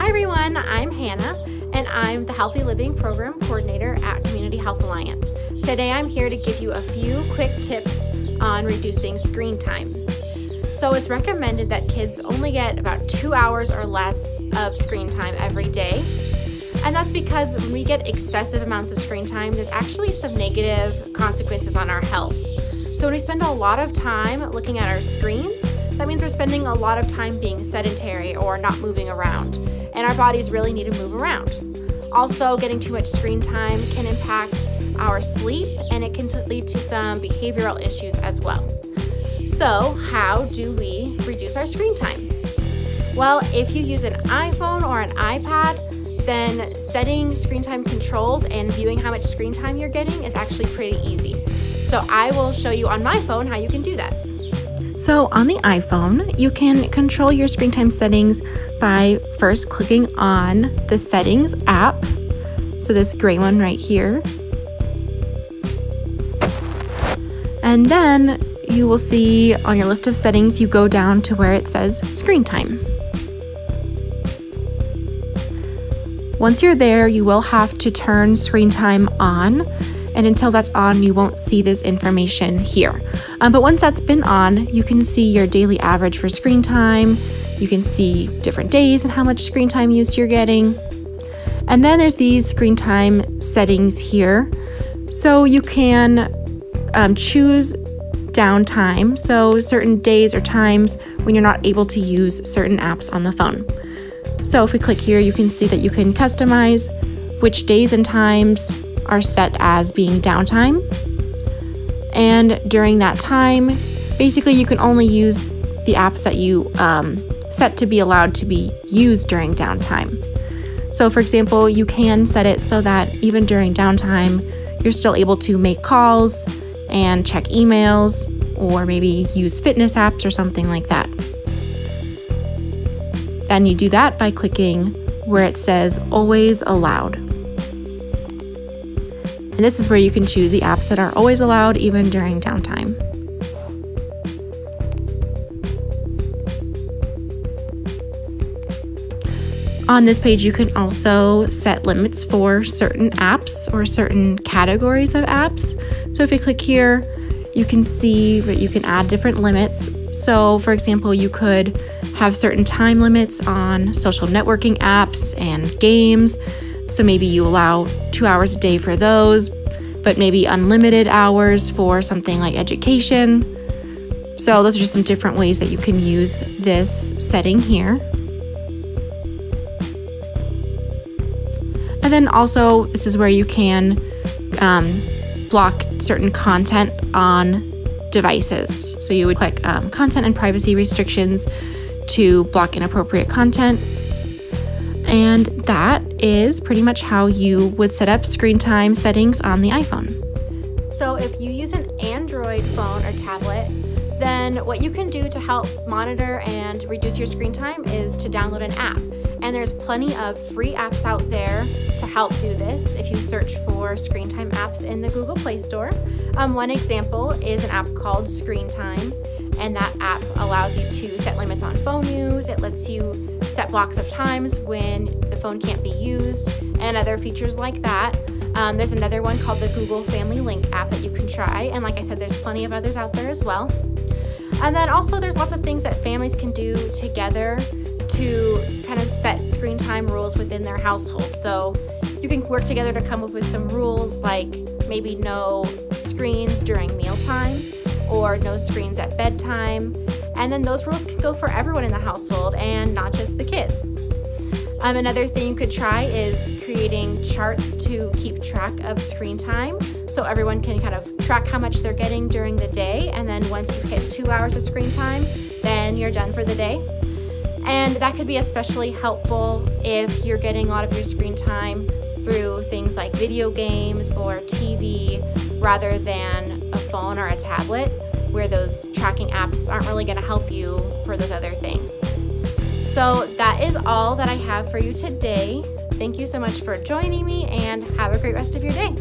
everyone, I'm Hannah, and I'm the Healthy Living Program Coordinator at Community Health Alliance. Today I'm here to give you a few quick tips on reducing screen time. So it's recommended that kids only get about 2 hours or less of screen time every day. And that's because when we get excessive amounts of screen time, there's actually some negative consequences on our health. So when we spend a lot of time looking at our screens, that means we're spending a lot of time being sedentary or not moving around, and our bodies really need to move around. Also, getting too much screen time can impact our sleep, and it can lead to some behavioral issues as well. So, how do we reduce our screen time? Well, if you use an iPhone or an iPad, then setting screen time controls and viewing how much screen time you're getting is actually pretty easy. So I will show you on my phone how you can do that. So on the iPhone, you can control your screen time settings by first clicking on the Settings app. So this gray one right here. And then you will see on your list of settings, you go down to where it says Screen Time. Once you're there, you will have to turn screen time on. And until that's on, you won't see this information here. But once that's been on, you can see your daily average for screen time. You can see different days and how much screen time use you're getting. And then there's these screen time settings here. So you can choose downtime. So certain days or times when you're not able to use certain apps on the phone. So if we click here, you can see that you can customize which days and times are set as being downtime. And during that time, basically you can only use the apps that you set to be allowed to be used during downtime. So for example, you can set it so that even during downtime, you're still able to make calls and check emails, or maybe use fitness apps or something like that. Then you do that by clicking where it says Always Allowed. And this is where you can choose the apps that are always allowed even during downtime. On this page, you can also set limits for certain apps or certain categories of apps. So if you click here, you can see that you can add different limits. So for example, you could have certain time limits on social networking apps and games. So maybe you allow 2 hours a day for those, but maybe unlimited hours for something like education. So those are just some different ways that you can use this setting here. And then also, this is where you can block certain content on devices. So you would click Content and Privacy Restrictions to block inappropriate content. And that is pretty much how you would set up screen time settings on the iPhone. So if you use an Android phone or tablet, then what you can do to help monitor and reduce your screen time is to download an app. And there's plenty of free apps out there to help do this if you search for screen time apps in the Google Play Store. One example is an app called Screen Time. And that app allows you to set limits on phone use. It lets you set blocks of times when the phone can't be used and other features like that. There's another one called the Google Family Link app that you can try. And like I said, there's plenty of others out there as well. And then also there's lots of things that families can do together to kind of set screen time rules within their household. So you can work together to come up with some rules like maybe no screens during meal times, or no screens at bedtime. And then those rules could go for everyone in the household and not just the kids. Another thing you could try is creating charts to keep track of screen time, so everyone can kind of track how much they're getting during the day, and then once you hit 2 hours of screen time, then you're done for the day. And that could be especially helpful if you're getting a lot of your screen time through things like video games or TV rather than a phone or a tablet, where those tracking apps aren't really going to help you for those other things. So that is all that I have for you today. Thank you so much for joining me, and have a great rest of your day.